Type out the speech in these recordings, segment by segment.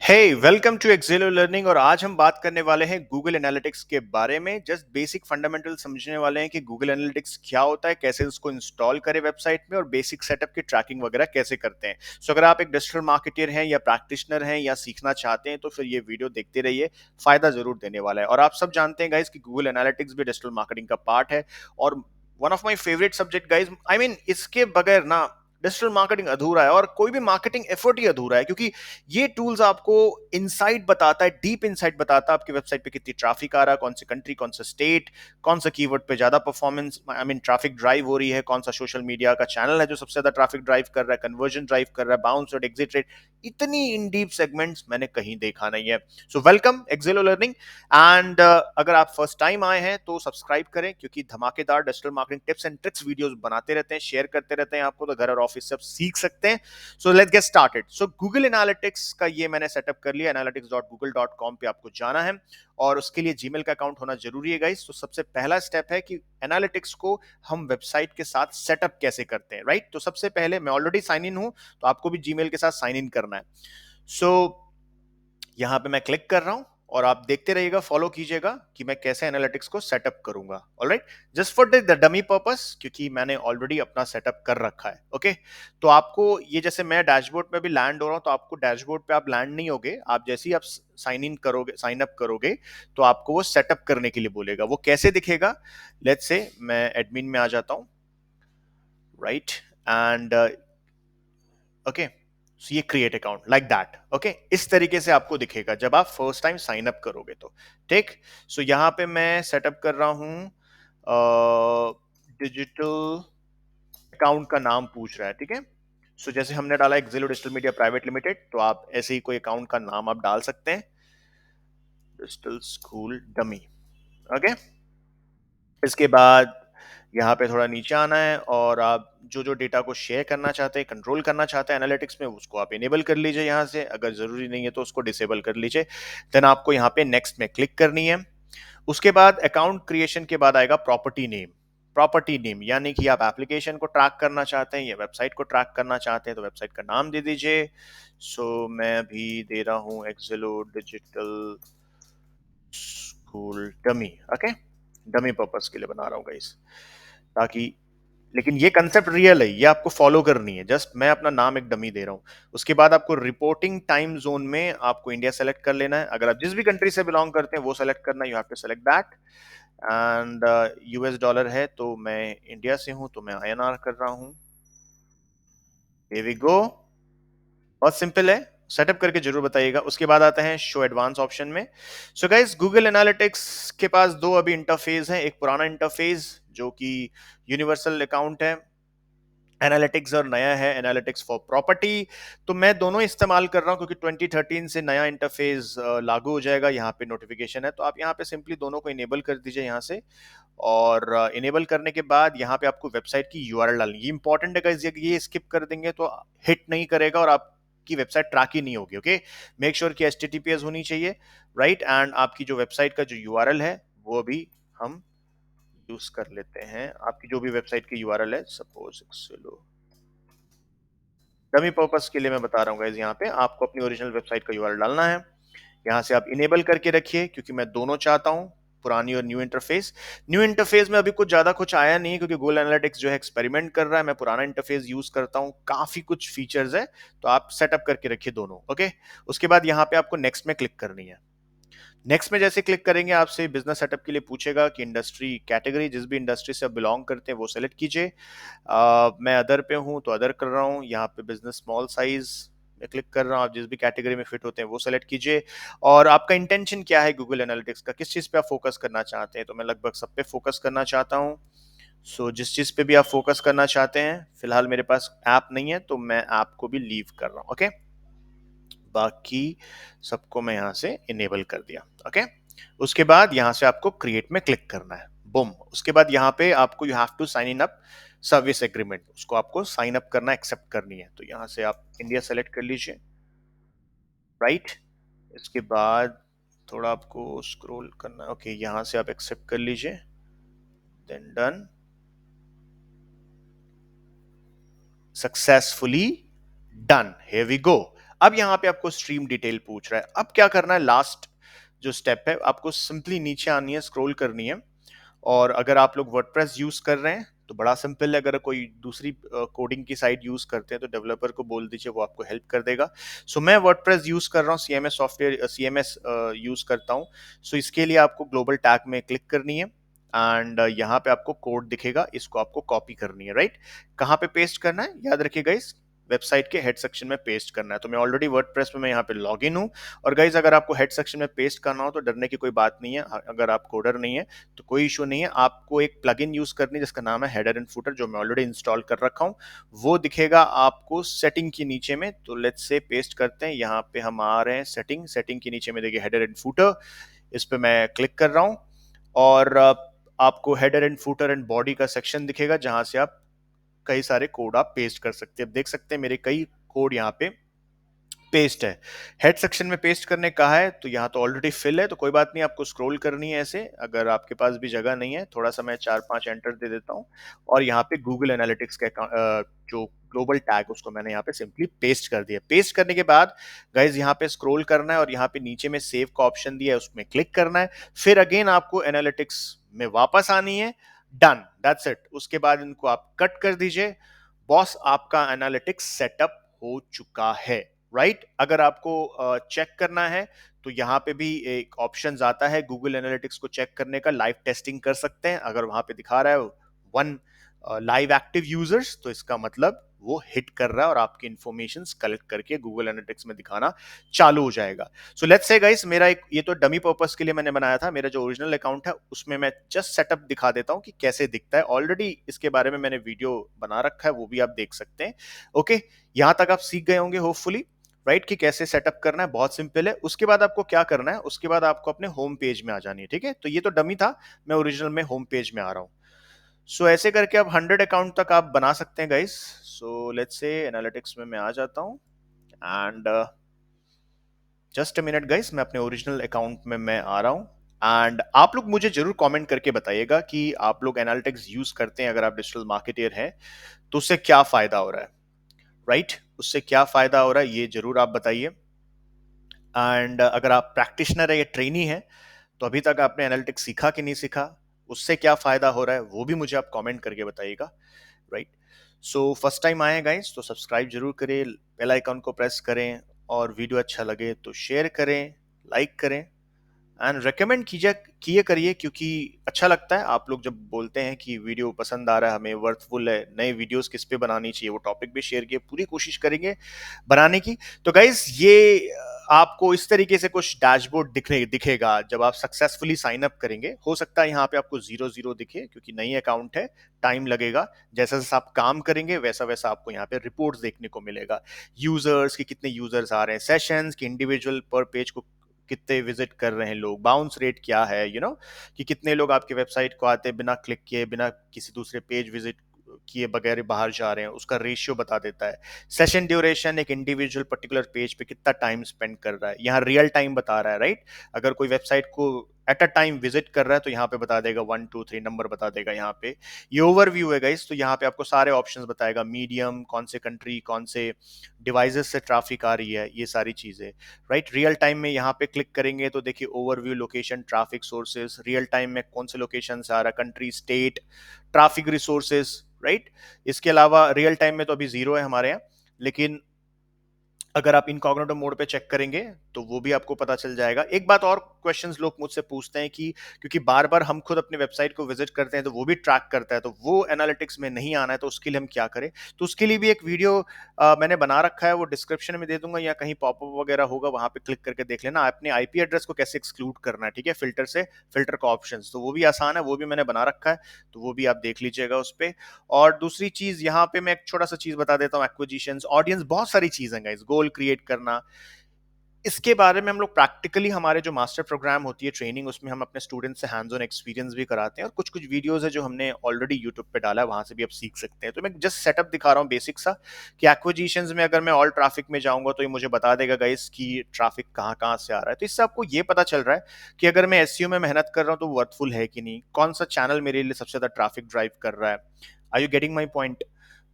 Hey welcome to Excelo Learning. और आज हम बात करने वाले हैं गूगल एनालिटिक्स के बारे में। जस्ट बेसिक फंडामेंटल समझने वाले हैं कि गूगल एनालिटिक्स क्या होता है, कैसे उसको इंस्टॉल करें वेबसाइट में, और बेसिक सेटअप की ट्रैकिंग वगैरह कैसे करते हैं। सो अगर आप एक डिजिटल मार्केटर हैं या प्रैक्टिशनर हैं या सीखना चाहते हैं तो फिर ये वीडियो देखते रहिए, फायदा जरूर देने वाला है। और आप सब जानते हैं गाइज कि गूगल एनालिटिक्स भी डिजिटल मार्केटिंग का पार्ट है और one of my favourite subject guys. I mean इसके बगैर ना डिजिटल मार्केटिंग अधूरा है और कोई भी मार्केटिंग एफर्ट ही अधूरा है, क्योंकि ये टूल्स आपको इनसाइट बताता है, डीप इनसाइट बताता है आपकी वेबसाइट पे कितनी ट्रैफिक आ रहा है, कौन सी कंट्री, कौन सा स्टेट, कौन सा कीवर्ड पे ज्यादा performance I mean traffic drive हो रही है, कौन सा सोशल मीडिया का चैनल है जो सबसे ज्यादा ट्रैफिक ड्राइव कर रहा है, कन्वर्जन ड्राइव कर रहा है, बाउंस रेट, एग्जिट रेट। इतनी इन डीप सेगमेंट्स मैंने कहीं देखा नहीं है। So welcome एक्सेलो learning. एंड अगर आप फर्स्ट टाइम आए हैं तो सब्सक्राइब करें, क्योंकि धमाकेदार digital marketing tips and tricks videos बनाते रहते हैं, शेयर करते रहते हैं आपको, तो घर और ऑफिस से आप सीख सकते हैं। So let's get started. So Google analytics का ये मैंने सेटअप कर लिया। analytics.google.com पे आपको जाना है और उसके लिए जीमेल का अकाउंट होना जरूरी है गाइस। तो सबसे पहला स्टेप है कि एनालिटिक्स को हम वेबसाइट के साथ सेटअप कैसे करते हैं, राइट। तो सबसे पहले मैं ऑलरेडी साइन इन हूं, तो आपको भी जीमेल के साथ साइन इन करना है। सो यहां पे मैं क्लिक कर रहा हूं और आप देखते रहिएगा, फॉलो कीजिएगा कि मैं कैसे एनालिटिक्स को सेटअप करूंगा। Alright, just for the dummy purpose, क्योंकि मैंने ऑलरेडी अपना सेटअप कर रखा है। ओके, तो आपको ये, जैसे मैं डैशबोर्ड पे भी लैंड हो रहा हूं, तो आपको डैशबोर्ड पे आप लैंड नहीं होगे। आप जैसे ही आप साइन इन करोगे, साइन अप करोगे, तो आपको वो सेटअप करने के लिए बोलेगा। वो कैसे दिखेगा, लेट्स से मैं एडमिन में आ जाता हूं, राइट। एंड ओके, सो ये create account like that. Okay, इस तरीके से आपको दिखेगा जब आप फर्स्ट टाइम साइन अप करोगे तो। ठीक, सो यहां पे मैं सेटअप कर रहा हूं, डिजिटल अकाउंट का नाम पूछ रहा है, ठीक है। सो जैसे हमने डाला एक्सेलो डिजिटल मीडिया प्राइवेट लिमिटेड, तो आप ऐसे ही कोई अकाउंट का नाम आप डाल सकते हैं, डिजिटल स्कूल डमी। ओके, इसके बाद यहाँ पे थोड़ा नीचे आना है और आप जो जो डेटा को शेयर करना चाहते हैं, कंट्रोल करना चाहते हैं एनालिटिक्स में, उसको आप इनेबल कर लीजिए यहाँ से। अगर जरूरी नहीं है तो उसको डिसेबल कर लीजिए। देन आपको यहाँ पे नेक्स्ट में क्लिक करनी है। उसके बाद अकाउंट क्रिएशन के बाद आएगा प्रॉपर्टी नेम। प्रॉपर्टी नेम यानी कि आप एप्लीकेशन को ट्रैक करना चाहते हैं या वेबसाइट को ट्रैक करना चाहते हैं, तो वेबसाइट का नाम दे दीजिए। सो मैं अभी दे रहा हूँ एक्सेलो digital school dummy. Okay, dummy purpose के लिए बना रहा हूँ गाइस, ताकि, लेकिन ये कंसेप्ट रियल है, ये आपको फॉलो करनी है। जस्ट मैं अपना नाम एक डमी दे रहा हूँ। उसके बाद आपको रिपोर्टिंग टाइम जोन में आपको इंडिया सेलेक्ट कर लेना है। अगर आप जिस भी कंट्री से बिलोंग करते हैं वो सेलेक्ट करना, you have to select that. And US dollar है, तो मैं इंडिया से हूं तो मैं आईएनआर कर रहा हूं। हियर वी गो, बहुत सिंपल है। सेटअप करके जरूर बताइएगा। उसके बाद आते हैं शो एडवांस ऑप्शन में। सो गाइस, गूगल एनालिटिक्स के पास दो अभी इंटरफेस है। एक पुराना इंटरफेस जो कि यूनिवर्सल अकाउंट है एनालिटिक्स, और नया है एनालिटिक्स फॉर प्रॉपर्टी। तो मैं दोनों इस्तेमाल कर रहा हूं, क्योंकि 2013 से नया इंटरफेस लागू हो जाएगा। यहाँ पे नोटिफिकेशन है, तो आप यहाँ पे सिंपली दोनों को इनेबल कर दीजिए यहाँ से। और इनेबल करने के बाद यहाँ पे आपको वेबसाइट की यूआरएल डालनी, ये इंपॉर्टेंट है गाइस। ये स्किप कर देंगे तो हिट नहीं करेगा और आपकी वेबसाइट ट्रैक ही नहीं होगी। ओके, मेक श्योर कि एचटीटीपीएस होनी चाहिए, राइट। एंड आपकी जो वेबसाइट का जो यूआरएल है वो भी हम यूज कर लेते हैं। आपकी जो भी वेबसाइट की यूआरएल है, सपोज एक्सेलो डमी पर्पस के लिए मैं बता रहा हूँ गाइस, यहाँ पे आपको अपनी ओरिजिनल वेबसाइट का यूआरएल डालना है। यहाँ से आप इनेबल करके रखिए, क्योंकि मैं दोनों चाहता हूँ, पुरानी और न्यू इंटरफेस। न्यू इंटरफेस में अभी कुछ ज्यादा कुछ आया नहीं है, क्योंकि गूगल एनालिटिक्स जो है एक्सपेरिमेंट कर रहा है। मैं पुराना इंटरफेस यूज करता हूँ, काफी कुछ फीचर्स है, तो आप सेटअप करके रखिए दोनों। ओके, उसके बाद यहाँ पे आपको नेक्स्ट में क्लिक करनी है। नेक्स्ट में जैसे क्लिक करेंगे, आपसे बिजनेस सेटअप के लिए पूछेगा कि इंडस्ट्री कैटेगरी, जिस भी इंडस्ट्री से आप बिलोंग करते हैं वो सेलेक्ट कीजिए। मैं अदर पे हूँ तो अदर कर रहा हूँ। यहाँ पे बिजनेस स्मॉल साइज में क्लिक कर रहा हूँ। आप जिस भी कैटेगरी में फिट होते हैं वो सेलेक्ट कीजिए। और आपका इंटेंशन क्या है गूगल एनालिटिक्स का, किस चीज़ पे आप फोकस करना चाहते हैं, तो मैं लगभग सब पे फोकस करना चाहता हूँ। सो जिस चीज़ पे भी आप फोकस करना चाहते हैं, फिलहाल मेरे पास ऐप नहीं है तो मैं ऐप को भी लीव कर रहा हूँ। ओके, बाकी सबको मैं यहाँ से इनेबल कर दिया। ओके, उसके बाद यहाँ से आपको क्रिएट में क्लिक करना है। बुम, उसके बाद यहाँ पे आपको you have to sign in up service agreement, उसको आपको साइन अप करना, एक्सेप्ट करनी है। तो यहाँ से आप इंडिया सेलेक्ट कर लीजिए, राइट। इसके बाद थोड़ा आपको स्क्रॉल करना है। ओके, यहाँ से आप एक्सेप्ट कर लीजिए, then done, successfully done. Here we go. अब यहाँ पे आपको स्ट्रीम डिटेल पूछ रहा है। अब क्या करना है, लास्ट जो स्टेप है, आपको सिंपली नीचे आनी है, स्क्रॉल करनी है। और अगर आप लोग वर्डप्रेस यूज कर रहे हैं तो बड़ा सिंपल है, अगर कोई दूसरी कोडिंग की साइट यूज करते हैं तो डेवलपर को बोल दीजिए, वो आपको हेल्प कर देगा। सो मैं वर्डप्रेस यूज कर रहा हूँ, सीएमएस सॉफ्टवेयर, सीएमएस यूज करता हूँ। सो इसके लिए आपको ग्लोबल टैग में क्लिक करनी है एंड यहाँ पे आपको कोड दिखेगा, इसको आपको कॉपी करनी है, राइट। कहाँ पे पेस्ट करना है, याद रखिएगा इस वेबसाइट के हेड सेक्शन में पेस्ट करना है। तो मैं ऑलरेडी वर्डप्रेस में मैं यहाँ पे लॉग इन हूँ। और गाइज अगर आपको हेड सेक्शन में पेस्ट करना हो तो डरने की कोई बात नहीं है, अगर आप कोडर नहीं है तो कोई इशू नहीं है। आपको एक प्लगइन यूज करनी है जिसका नाम है हेडर एंड फुटर, जो मैं ऑलरेडी इंस्टॉल कर रखा हूँ। वो दिखेगा आपको सेटिंग के नीचे में। तो लेट्स से पेस्ट करते हैं, यहाँ पे हम आ रहे हैं सेटिंग के नीचे में देखिए हेडर एंड फुटर, इस पे मैं क्लिक कर रहा हूँ। और आपको header and footer and body का सेक्शन दिखेगा जहां से आप कई सारे कोड आप पेस्ट कर सकते हैं। अब देख सकते हैं मेरे कई कोड यहाँ पे पेस्ट है। हेड सेक्शन में पेस्ट करने कहा है तो यहाँ तो ऑलरेडी फिल है, तो कोई बात नहीं, आपको स्क्रॉल करनी है ऐसे। अगर आपके पास भी जगह नहीं है, थोड़ा सा मैं 4-5 एंटर दे देता हूँ। और यहाँ पे गूगल एनालिटिक्स का जो ग्लोबल टैग उसको मैंने यहाँ पे सिंपली पेस्ट कर दिया। पेस्ट करने के बाद गाइज यहाँ पे स्क्रॉल करना है और यहाँ पे नीचे में सेव का ऑप्शन दिया है, उसमें क्लिक करना है। फिर अगेन आपको एनालिटिक्स में वापस आनी है। Done, that's it. उसके बाद इनको आप कट कर दीजिए। बॉस, आपका एनालिटिक्स सेटअप हो चुका है, राइट। अगर आपको चेक करना है तो यहाँ पे भी एक ऑप्शन आता है गूगल एनालिटिक्स को चेक करने का, लाइव टेस्टिंग कर सकते हैं। अगर वहां पे दिखा रहा है 1 लाइव एक्टिव यूजर्स, तो इसका मतलब वो हिट कर रहा है और आपकी इंफॉर्मेशन कलेक्ट करके गूगल एनालिटिक्स में दिखाना चालू हो जाएगा। सो लेट्स से गाइस, मेरा एक ये तो डमी पर्पस के लिए मैंने बनाया था। मेरा जो ओरिजिनल अकाउंट है उसमें मैं जस्ट सेटअप दिखा देता हूँ कि कैसे दिखता है। ऑलरेडी इसके बारे में मैंने वीडियो बना रखा है, वो भी आप देख सकते हैं। ओके, यहां तक आप सीख गए होंगे होपफुली, राइट, कि कैसे सेटअप करना है। बहुत सिंपल है। उसके बाद आपको क्या करना है, उसके बाद आपको अपने होम पेज में आ जानी है, ठीक है। तो ये तो डमी था, मैं ओरिजिनल में होम पेज में आ रहा हूँ। सो ऐसे करके आप 100 अकाउंट तक आप बना सकते हैं guys. So let's say analytics में मैं आ जाता हूँ and just a minute guys, मैं अपने ओरिजिनल अकाउंट में मैं आ रहा हूँ। एंड आप लोग मुझे जरूर कमेंट करके बताइएगा कि आप लोग एनालिटिक्स यूज करते हैं, अगर आप डिजिटल मार्केटर हैं तो उससे क्या फायदा हो रहा है, राइट। उससे क्या फायदा हो रहा है ये जरूर आप बताइए। एंड अगर आप प्रैक्टिशनर है या ट्रेनी है तो अभी तक आपने एनालिटिक्स सीखा कि नहीं सीखा, उससे क्या फायदा हो रहा है वो भी मुझे आप कमेंट करके बताइएगा, राइट। सो फर्स्ट टाइम आए गाइस तो सब्सक्राइब जरूर करें, बेल आइकन को प्रेस करें, और वीडियो अच्छा लगे तो शेयर करें, लाइक करें एंड रेकमेंड कीजिए, किए करिए, क्योंकि अच्छा लगता है आप लोग जब बोलते हैं कि वीडियो पसंद आ रहा है, हमें वर्थफुल है, नए वीडियोस किस पे बनानी चाहिए वो टॉपिक भी शेयर किए, पूरी कोशिश करेंगे बनाने की। तो गाइज ये आपको इस तरीके से कुछ डैशबोर्ड दिखेगा जब आप सक्सेसफुली साइन अप करेंगे। हो सकता है यहाँ पे आपको 0-0 दिखे क्योंकि नई अकाउंट है, टाइम लगेगा। जैसा जैसा आप काम करेंगे वैसा वैसा आपको यहाँ पे रिपोर्ट्स देखने को मिलेगा, यूजर्स की कितने यूजर्स आ रहे हैं, सेशंस की इंडिविजुअल पर पेज को कितने विजिट कर रहे हैं लोग, बाउंस रेट क्या है, कि कितने लोग आपके वेबसाइट को आते हैं बिना क्लिक किए, बिना किसी दूसरे पेज विजिट किए बगैर बाहर जा रहे हैं, उसका रेशियो बता देता है। सेशन ड्यूरेशन, एक इंडिविजुअल पर्टिकुलर पेज पे कितना टाइम स्पेंड कर रहा है, यहाँ रियल टाइम बता रहा है, राइट। अगर कोई वेबसाइट को एट अ टाइम विजिट कर रहा है तो यहाँ पे बता देगा 1 2 3 नंबर बता देगा यहाँ पे। ये ओवरव्यू है गाइस, तो यहाँ पे आपको सारे ऑप्शंस बताएगा, मीडियम, कौन से कंट्री, कौन से डिवाइसेस से ट्रैफिक आ रही है, ये सारी चीजें, राइट। रियल टाइम में यहाँ पे क्लिक करेंगे तो देखिए overview, location, traffic sources, real time में कौन से लोकेशन से आ रहा है, country, state, traffic resources, right. इसके अलावा रियल टाइम में तो अभी 0 है हमारे यहाँ, लेकिन अगर आप इनकॉग्निटो मोड पे चेक करेंगे तो वो भी आपको पता चल जाएगा। एक बात और, क्वेश्चंस लोग मुझसे पूछते हैं कि क्योंकि बार बार हम खुद अपने वेबसाइट को विजिट करते हैं तो वो भी ट्रैक करता है, तो वो एनालिटिक्स में नहीं आना है, तो उसके लिए हम क्या करें। तो उसके लिए भी एक वीडियो मैंने बना रखा है, वो डिस्क्रिप्शन में दे दूंगा या कहीं पॉपअप वगैरह होगा, वहां पे क्लिक करके देख लेना अपने आईपी एड्रेस को कैसे एक्सक्लूड करना है, ठीक है, फिल्टर से, फिल्टर का ऑप्शन, तो वो भी आसान है, वो भी मैंने बना रखा है, तो वो भी आप देख लीजिएगा उस पर। और दूसरी चीज यहाँ पे मैं एक छोटा सा चीज बता देता हूँ, एक्विजिशंस, ऑडियंस, बहुत सारी चीजें गाइस, गोल क्रिएट करना, इसके बारे में हम लोग प्रैक्टिकली, हमारे जो मास्टर प्रोग्राम होती है ट्रेनिंग, उसमें हम अपने स्टूडेंट्स से हैंड्स ऑन एक्सपीरियंस भी कराते हैं, और कुछ कुछ वीडियोस है जो हमने ऑलरेडी यूट्यूब पे डाला है, वहां से भी आप सीख सकते हैं। तो मैं जस्ट सेटअप दिखा रहा हूँ बेसिक सा, कि एक्विजिशंस में अगर मैं ऑल ट्रैफिक में जाऊंगा तो ये मुझे बता देगा गाइस कि ट्रैफिक कहाँ कहाँ से आ रहा है। तो इससे आपको ये पता चल रहा है कि अगर मैं एसईओ में मेहनत कर रहा हूँ तो वर्थफुल है कि नहीं, कौन सा चैनल मेरे लिए सबसे ज्यादा ट्रैफिक ड्राइव कर रहा है। Are you getting my point.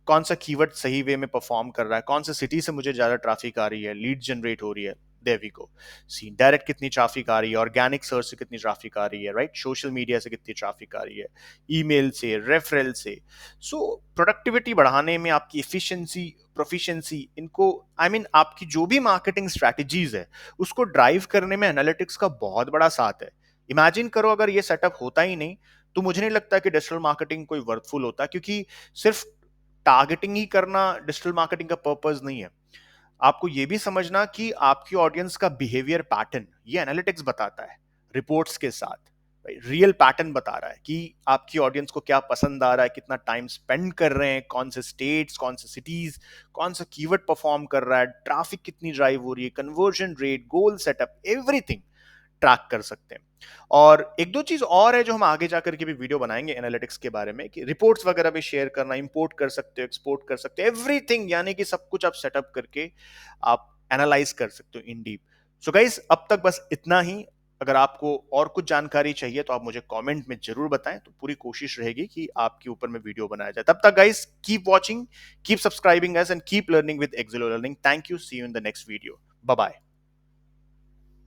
कौन सा कीवर्ड सही वे में परफॉर्म कर रहा है, कौन सा सिटी से मुझे ज्यादा ट्रैफिक आ रही है, लीड जनरेट हो रही है, there we go. See direct कितनी ट्रैफिक आ रही है, ऑर्गेनिक सर्च से कितनी ट्रैफिक आ रही है, राइट, सोशल मीडिया से कितनी ट्रैफिक आ रही है, ईमेल से, रेफरल से। सो प्रोडक्टिविटी बढ़ाने में आपकी एफिशिएंसी, प्रोफिशिएंसी, इनको आपकी जो भी मार्केटिंग स्ट्रैटेजीज है उसको ड्राइव करने में एनालिटिक्स का बहुत बड़ा साथ है। इमेजिन करो अगर ये सेटअप होता ही नहीं तो मुझे नहीं लगता कि डिजिटल मार्केटिंग कोई वर्थफुल होता, क्योंकि सिर्फ टारगेटिंग ही करना डिजिटल मार्केटिंग का पर्पस नहीं है। आपको यह भी समझना कि आपकी ऑडियंस का बिहेवियर पैटर्न ये एनालिटिक्स बताता है, रिपोर्ट्स के साथ रियल पैटर्न बता रहा है कि आपकी ऑडियंस को क्या पसंद आ रहा है, कितना टाइम स्पेंड कर रहे हैं, कौन से स्टेट्स, कौन से सिटीज, कौन सा कीवर्ड परफॉर्म कर रहा है, ट्रैफिक कितनी ड्राइव हो रही है, कन्वर्जन रेट, गोल सेटअप, एवरीथिंग ट्रैक कर सकते हैं। और एक दो चीज और है जो हम आगे जाकर के भी वीडियो बनाएंगे एनालिटिक्स के बारे में, कि रिपोर्ट्स वगैरह भी शेयर करना, इंपोर्ट कर सकते हो, एक्सपोर्ट कर सकते हो, एवरीथिंग, यानी कि सब कुछ आप सेटअप करके आप एनालाइज कर सकते हो इन डीप। सो गाइस, अब तक बस इतना ही। अगर आपको और कुछ जानकारी चाहिए तो आप मुझे कमेंट में जरूर बताएं, तो पूरी कोशिश रहेगी कि आपके ऊपर में वीडियो बनाया जाए। तब तक guys, keep watching, keep subscribing us and keep learning with Excelo Learning. Thank you, see you in the next video, bye bye.